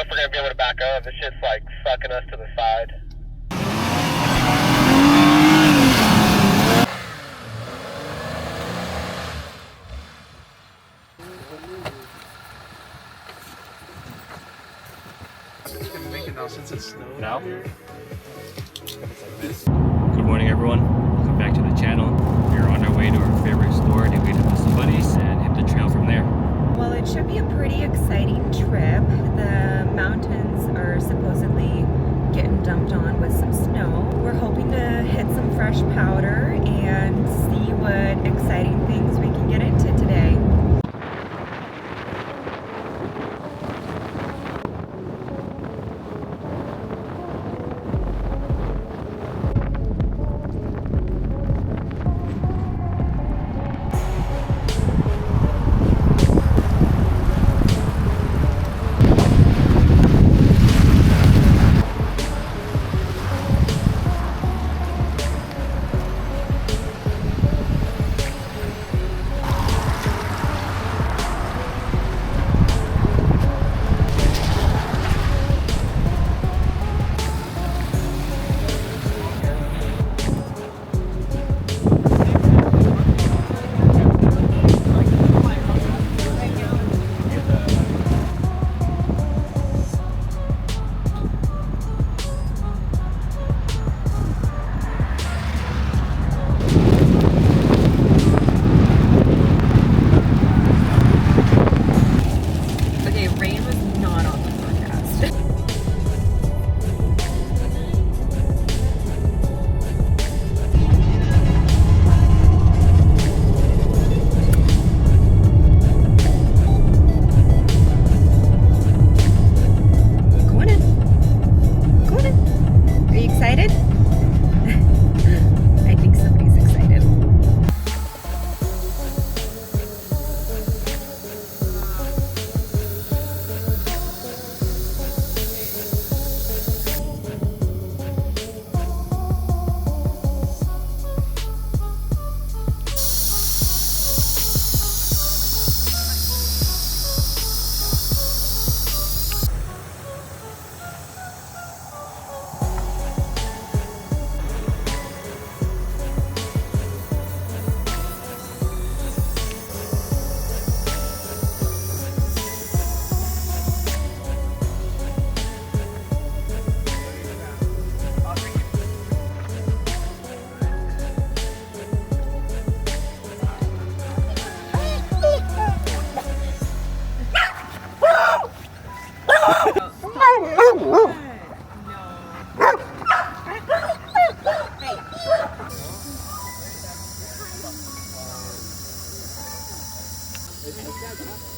if we're gonna be able to back up. This shit's like sucking us to the side. It's gonna make it now since it's snowed. Now? Good morning, everyone. Welcome back to the channel. We're on our way to our favorite store to meet up with some buddies and hit the trail from there. Well, it should be a pretty exciting trip. The mountains are supposedly getting dumped on with some snow. We're hoping to hit some fresh powder and see what exciting things we can get into today.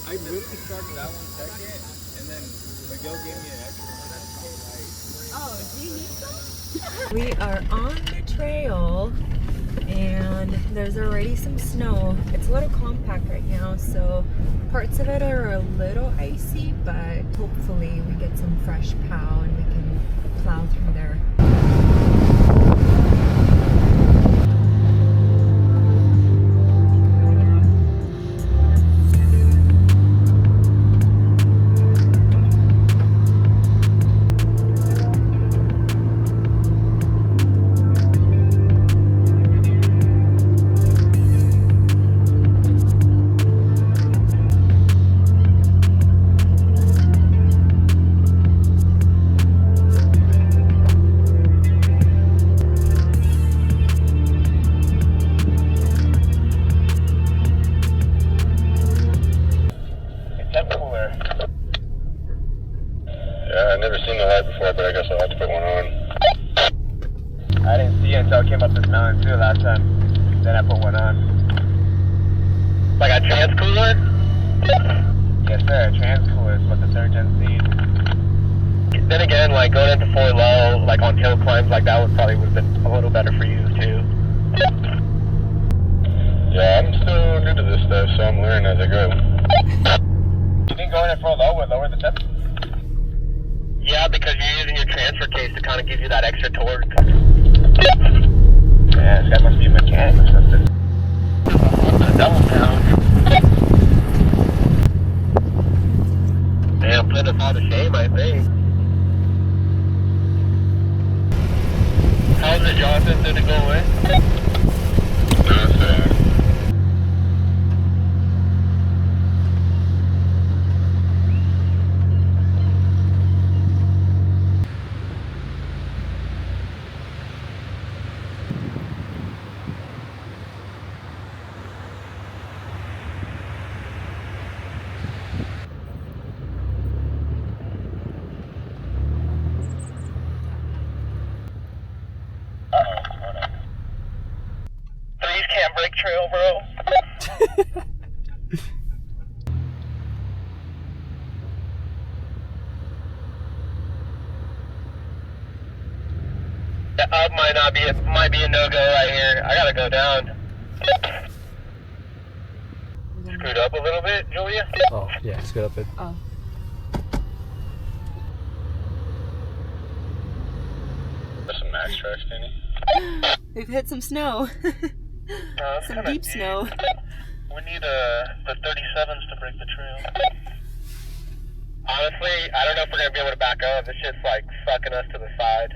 I literally started that one second, and then Miguel gave me an extra one. Oh, do you need some? We are on the trail and there's already some snow. It's a little compact right now, so parts of it are a little icy, but hopefully we get some fresh pow and we can plow through there. I've never seen the light before, but I guess I'll have to put one on. I didn't see it until I came up this mountain too last time. Then I put one on. Like a trans cooler? Yes sir, a trans cooler is what the third gen sees. Then again, like going into 4 low, like on hill climbs like that would probably have been a little better for you too. Yeah, I'm still new to this stuff, so I'm learning as I go. You think going in 4 low would lower the depth? Yeah, because you're using your transfer case to kind of give you that extra torque. Yeah, this guy must be a mechanic or something. Double down. Damn, put us all to shame, I think. trail, bro. The up might be a no-go right here. I gotta go down. Scoot up a little bit, Julia. Oh, yeah, scoot up it. Oh. There's some max trash, Danny. We've hit some snow. Some deep snow. We need the 37s to break the trail. Honestly, I don't know if we're gonna be able to back up. This shit's like sucking us to the side.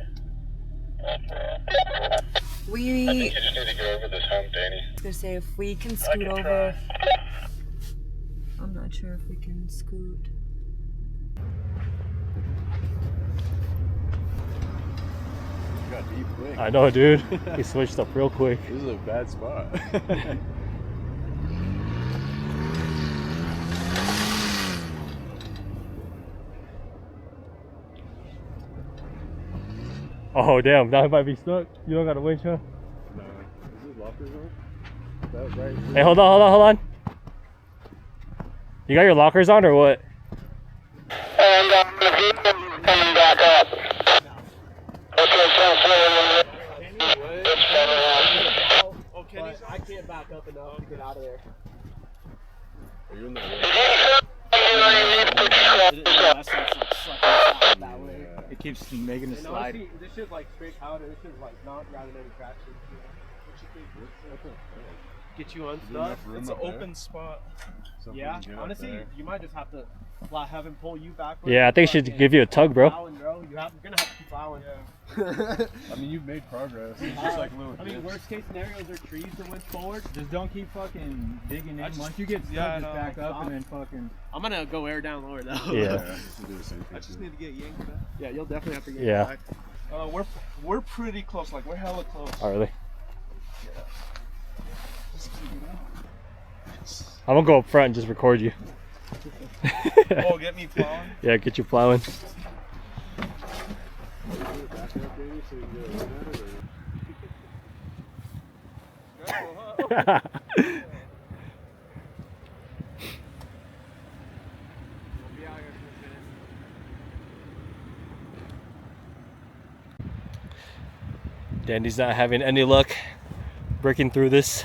I think you just need to get over this hump, Danny. I was gonna say, if we can scoot over. I'm not sure if we can scoot. You got deep quick. I know, dude. He switched up real quick. This is a bad spot. Oh, damn. Now he might be stuck. You don't got a winch, huh? No. Is this lockers on? That was right. Hey, hold on. You got your lockers on or what? And coming back up. Okay, I can't back up enough to get out of there. Are you in the way? That way. It keeps making it slide. This shit's like straight powder. This shit's like not grabbing any traction. What you think? Get you unstuck. It's an open spot. Yeah, honestly, you might just have to have him pull you backwards. Yeah, I think it should give you a tug, bro. You're gonna have to keep plowing. I mean, you've made progress. It's just like little kids. Worst case scenarios are trees that went forward. Just don't keep fucking digging in. Once you get stuck, just back up and then fucking. I'm gonna go air down lower though. Yeah. I just need to get yanked back. Yeah, you'll definitely have to get Yeah. back. We're pretty close. Like we're hella close. Oh, really? I'm gonna go up front and just record you. Oh, get me plowing? Yeah, get you plowing. Dandy's not having any luck breaking through this.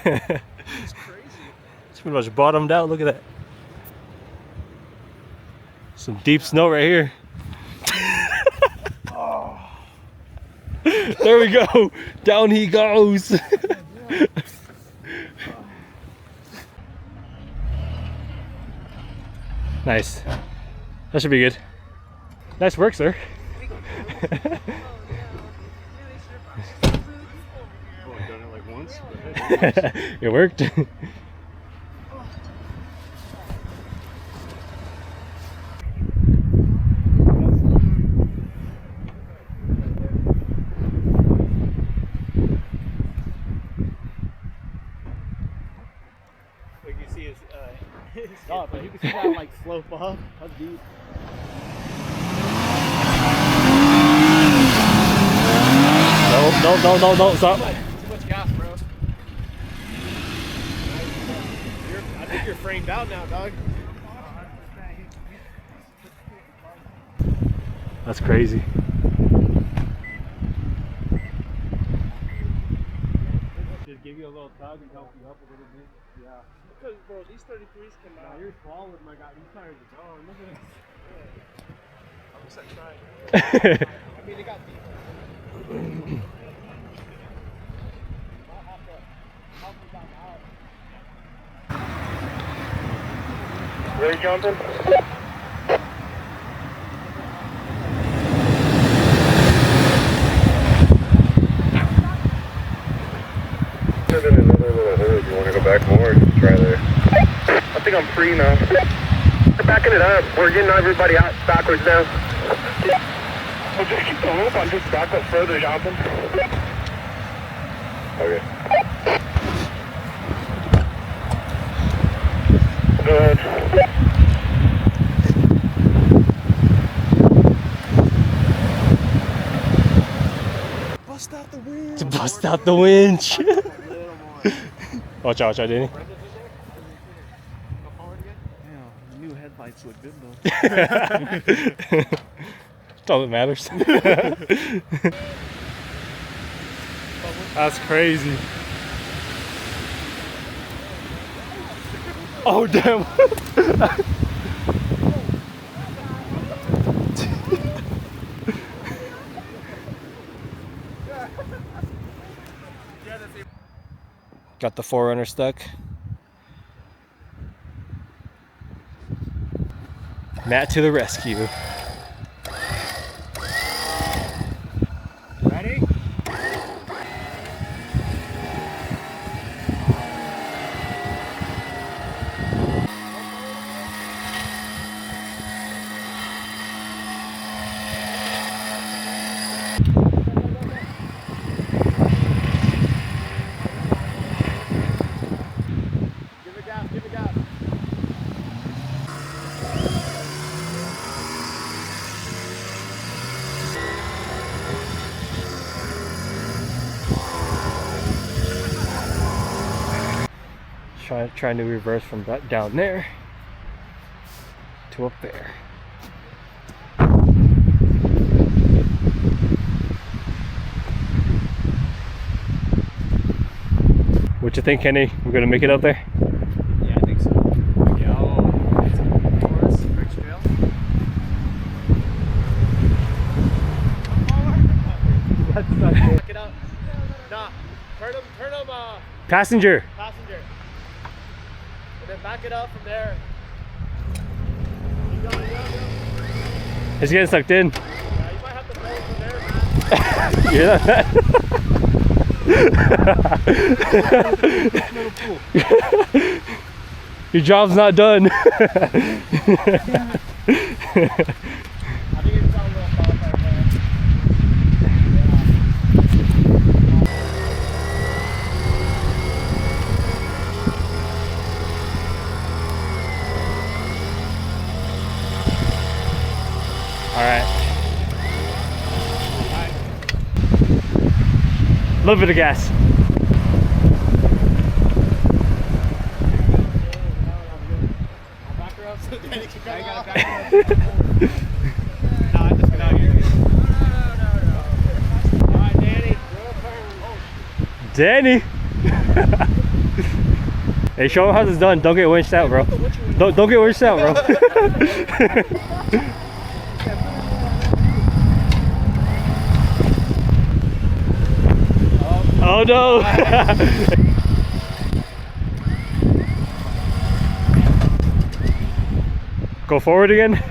It's crazy. It's pretty much bottomed out. Look at that. Some deep snow right here. Oh. There we go. Down he goes. Nice. That should be good. Nice work, sir. It worked. Like you see his stop, but you can see that like slope up. That's deep. No, stop. Too much gas, bro. I think you're framed out now, dog. That's crazy. Just give you a little tug and help you up a little bit. Yeah. Because, bro, these 33s cannot. You're solid, my guy. These tires are gone. Look at this. I'm just trying. I mean, they got deep. Where are you jumping? There's another little hole. Do you want to go back more or just try there? I think I'm free now. We're backing it up. We're getting everybody out backwards now. We'll just keep the hoop on, just back up further, Jonathan. Okay. Go ahead. Bust out the wheel. To bust out out the winch. Watch out, Danny. Damn, new headlights look good though. That's all that matters. That's crazy. Oh damn. Got the 4Runner stuck. Matt to the rescue. Ready? Give it gas. Trying to reverse from that down there to up there. What you think, Kenny? We're gonna make it up there? Yeah, I think so. Yeah, FLEXTAIL. Back it up. Nah, turn him, Passenger. passenger. And then back it up from there. Keep going. It's getting sucked in. Yeah, you might have to blow it from there, man. You hear that? Your job's not done. I think it's all a little qualifier plan. All right. A little bit of gas. Back her up so Danny can come off. Back her up. Nah, I'm just gonna get it. No. Alright, Danny. Danny. Hey, show him how this is done. Don't get winched out, bro. Don't get winched out, bro. Oh no! Go forward again. He said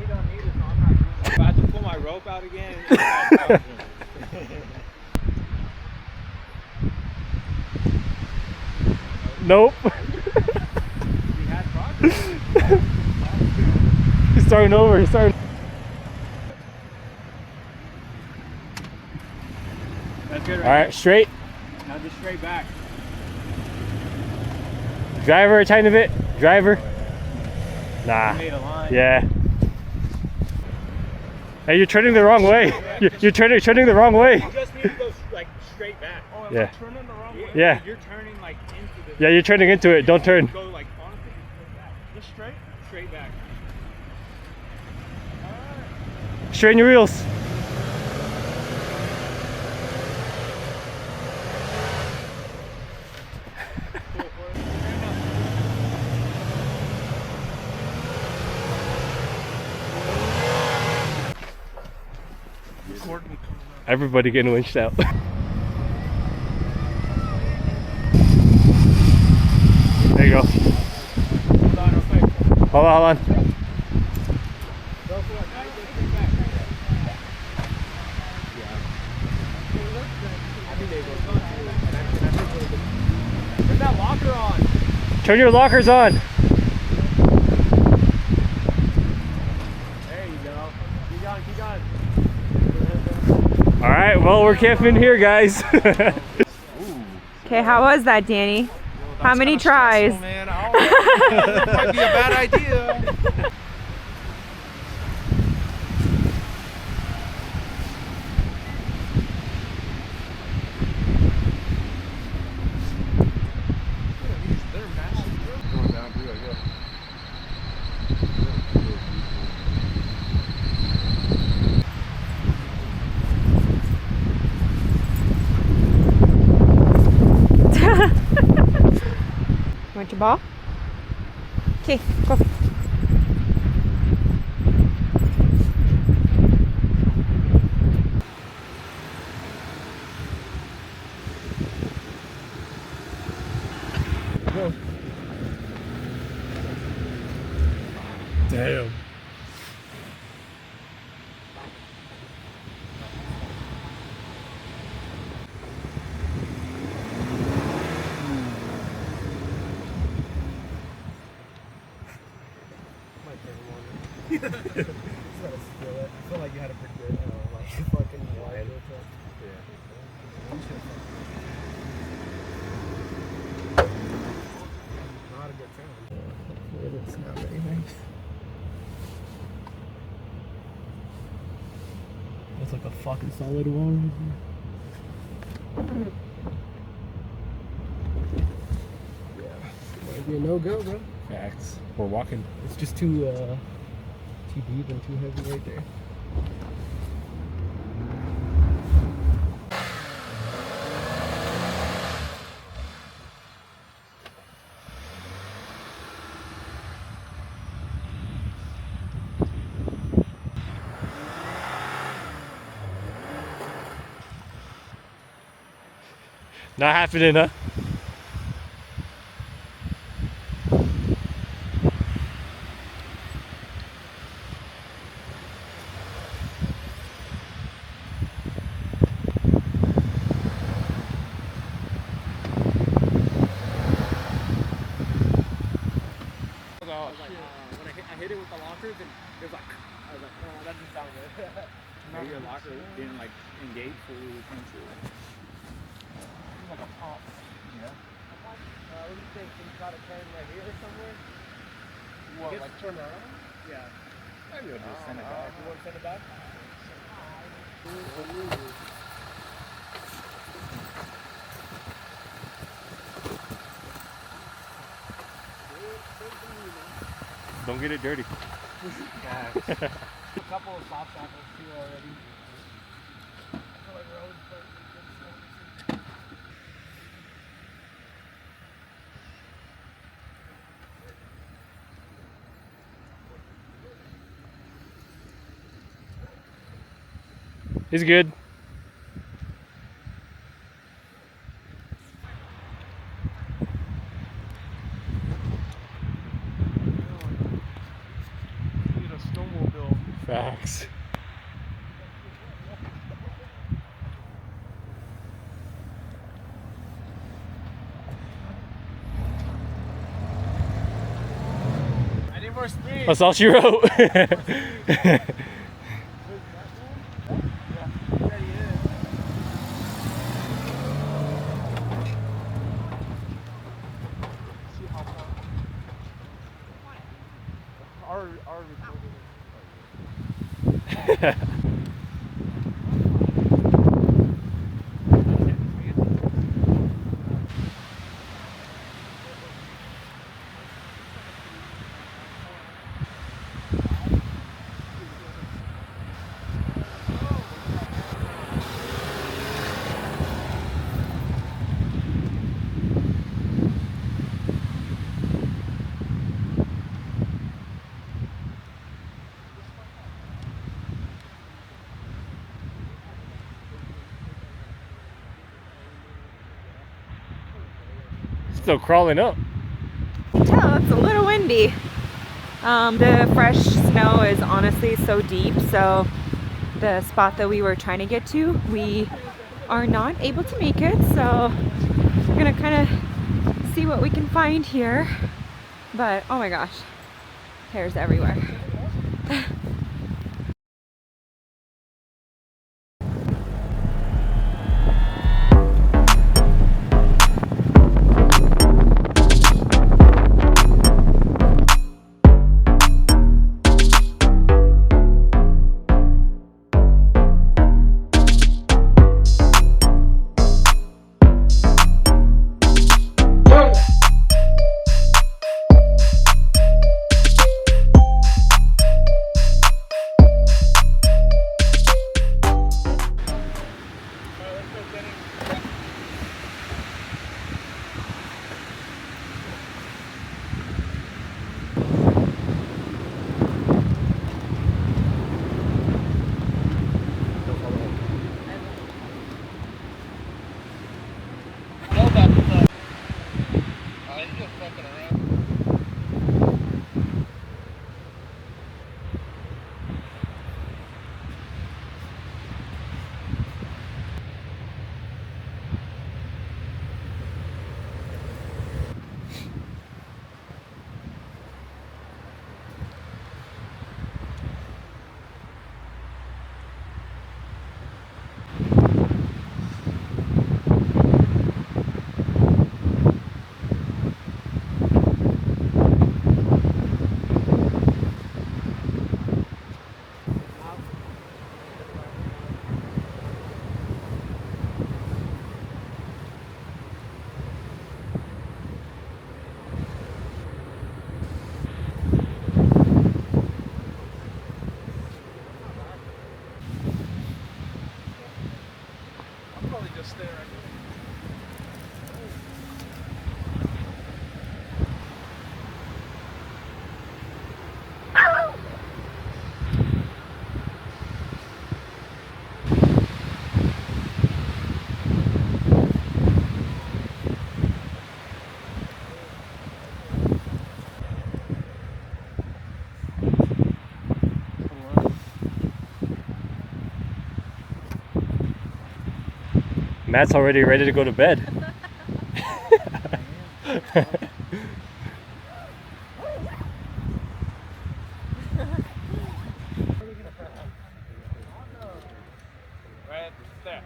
he don't need it, so I'm not doing it. If I have to pull my rope out again. Nope. We had progress. He's starting over. He's starting. That's good, All right, straight. Now just straight back. Driver a tiny bit. Driver. Nah. You made a line. Yeah. Hey, you're turning the wrong way. You're turning the wrong way. You just need to go like straight back. Oh, Yeah. Turning the wrong way. Yeah. You're turning like into the. Yeah, you're turning into it. Don't turn. Go like honestly, straight back. Just straight. Straight back. Straighten your wheels. Everybody getting winched out. There you go. Hold on, real quick. Hold on. Go for it. Now you go straight back. I think they go. Turn that locker on. Turn your lockers on. There you go. Keep going. All right, well, we're camping here, guys. Okay, how was that, Danny? How many tries? Man, might be a bad idea. want your ball? Okay, go. Damn. I feel like you had a pretty good, like fucking wide. Not a good sound. It's not very nice. Looks like a fucking solid one. Yeah, might be a no-go, bro. Facts. We're walking. It's just too deep and too heavy right there. Not happening, huh? I hit it with the lockers and it was like, I was like, no, that doesn't sound good. Maybe your locker didn't like engage fully with pencil. Like a pop. Yeah. What do you think? You got a turn right here or somewhere? What, like turn around? Yeah. Maybe we'll just send it back. You want to send it back? Don't get it dirty. A couple of soft tackles too already. He's good. Need a snowmobile. Facts. I need more speed. That's all she wrote. Still crawling up. Yeah, it's a little windy. The fresh snow is honestly so deep, so the spot that we were trying to get to, we are not able to make it, so we're gonna kind of see what we can find here. But oh my gosh, hairs everywhere. Just stay right there. Matt's already ready to go to bed. Right there.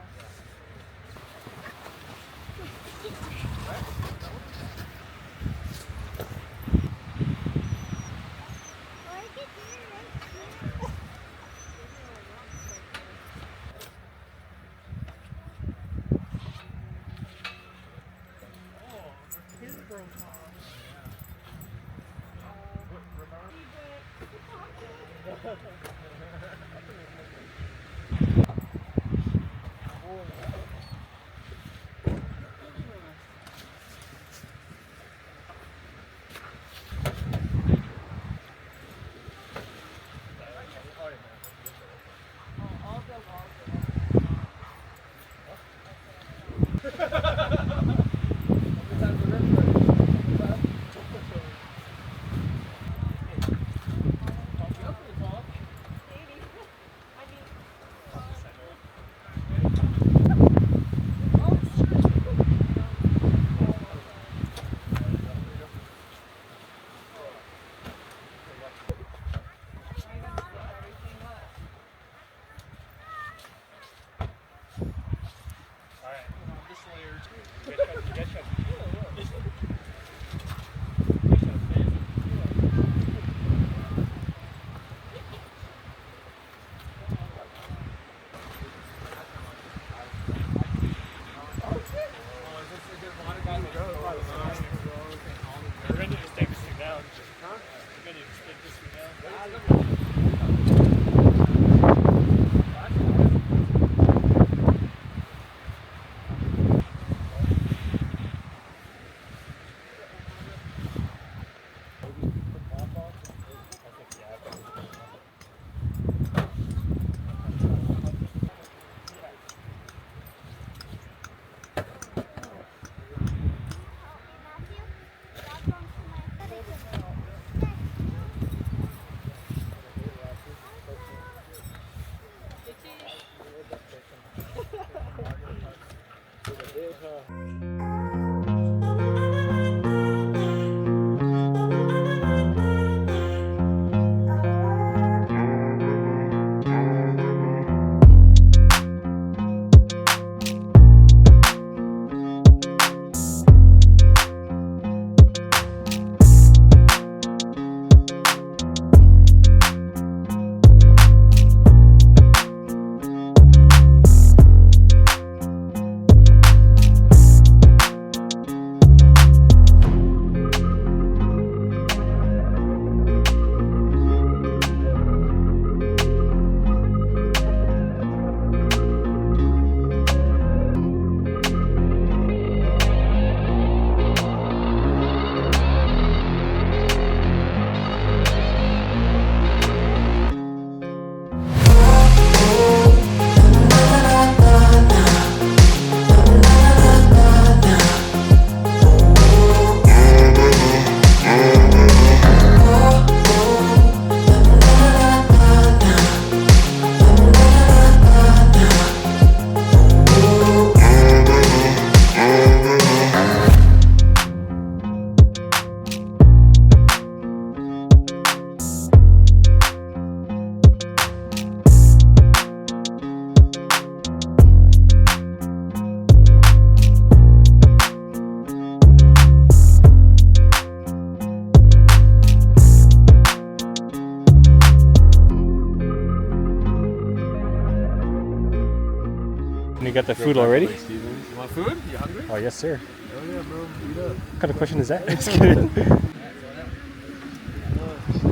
You got the food already? You want food? You hungry? Oh, yes, sir. Oh yeah, bro. Eat up. What kind of question is that? Just kidding.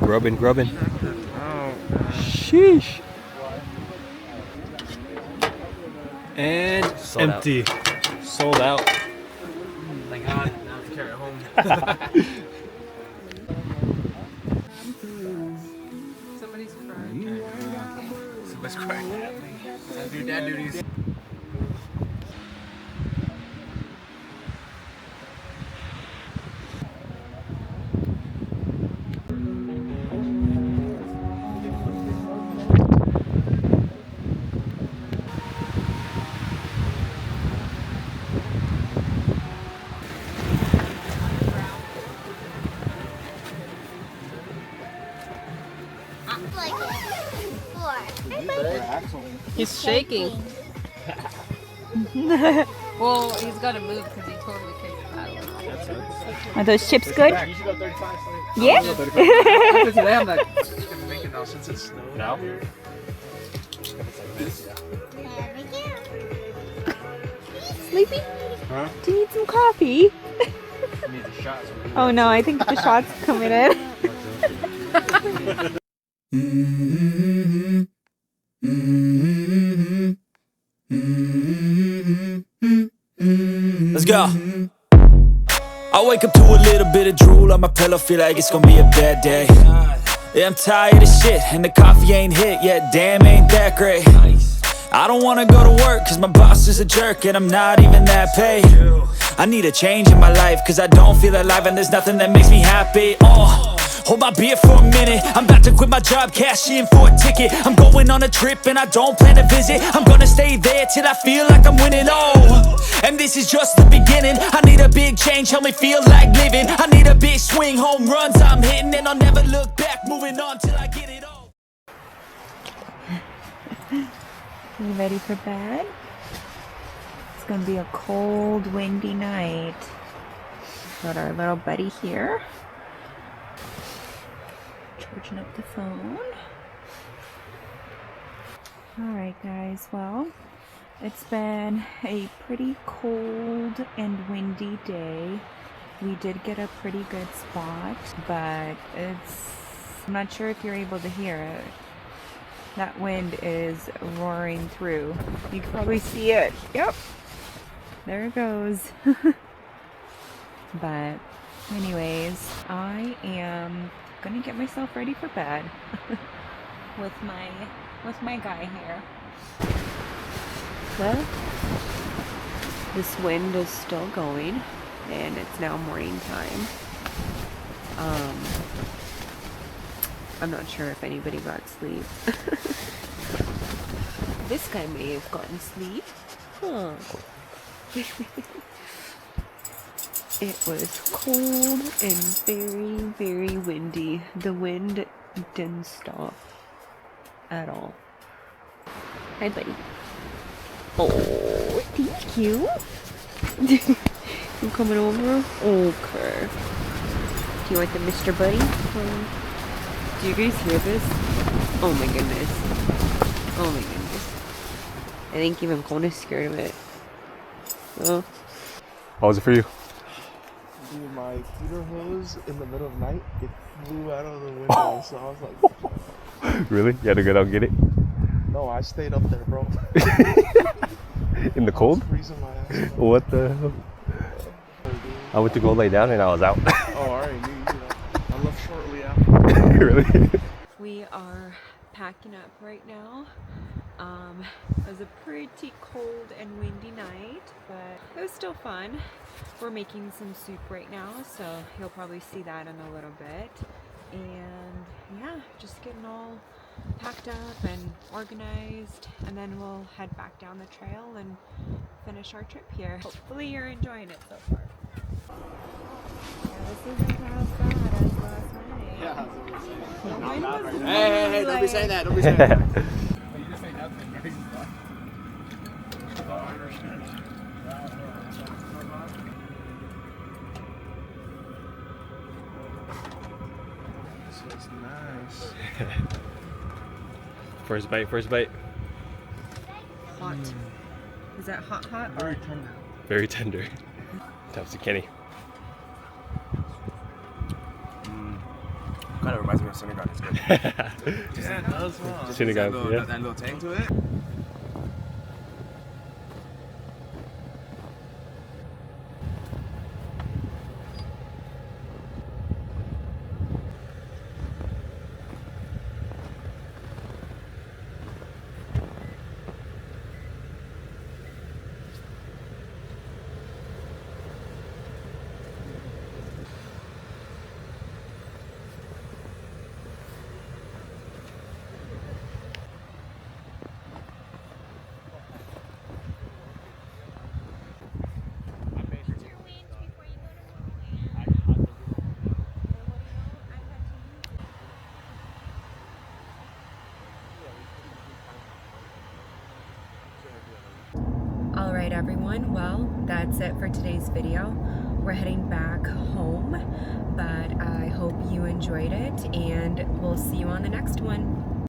Grubbing. Oh. Sheesh. And Sold empty. Sold out. Thank God. Now I have to carry it home. Somebody's crying. Somebody's crying. Time to do dad duties. He's shaking. Well, he's got to move because he totally kicked the paddle. Are those chips good? You should go 35. Yeah. Today I'm like, it's gonna make it now since it's snowing. Now? Here. It's like this, yeah. Sleepy? Huh? Do you need some coffee? I need the shots. Oh no, I think the shot's coming in. Let's go. I wake up to a little bit of drool on my pillow, feel like it's gonna be a bad day. Yeah, I'm tired of shit, and the coffee ain't hit yet, damn, ain't that great. I don't wanna go to work, cause my boss is a jerk, and I'm not even that paid. I need a change in my life, cause I don't feel alive, and there's nothing that makes me happy. Hold my beer for a minute, I'm about to quit my job, cash in for a ticket. I'm going on a trip and I don't plan to visit. I'm gonna stay there till I feel like I'm winning, and this is just the beginning. I need a big change, help me feel like living. I need a big swing, home runs I'm hitting, and I'll never look back, moving on till I get it all. You ready for bed? It's gonna be a cold, windy night. Got our little buddy here. Charging up the phone. Alright guys, well, it's been a pretty cold and windy day. We did get a pretty good spot, but I'm not sure if you're able to hear it. That wind is roaring through. You can probably see it. Yep. There it goes. But anyways, I am gonna get myself ready for bed with my guy here. Well, this wind is still going and it's now morning time. I'm not sure if anybody got sleep. This guy may have gotten sleep. Huh. It was cold and very, very windy. The wind didn't stop at all. Hi, buddy. Oh, thank you. You coming over? Okay. Do you want the Mr. Buddy? Do you guys hear this? Oh my goodness. Oh my goodness. I think even Cona's scared of it. Oh. How was it for you? Dude, my heater hose in the middle of the night, it flew out of the window, so I was like... Really? You had to go out and get it? No, I stayed up there, bro. In the cold? I was freezing my ass off. What the hell? I went to go lay down and I was out. Oh, I already knew you know. I left shortly after. Really? We are packing up right now. It was a pretty cold and windy night, but it was still fun. We're making some soup right now, so you'll probably see that in a little bit. And yeah, just getting all packed up and organized, and then we'll head back down the trail and finish our trip here. Hopefully you're enjoying it so far. Yeah, this isn't as bad as last night. Yeah, that's what we're saying. The wind was Hey, don't be like- saying that, don't be saying that. You just say nothing, right? So it's nice. First bite, first bite. Hot. Is that hot hot? Very tender. Very tender. Tops to Kenny. Kind of reminds me of Senegal. It's good. Yeah, it does, huh? Senegal, yeah. That little tang to it. everyone. Well, that's it for today's video. We're heading back home, but I hope you enjoyed it, and we'll see you on the next one.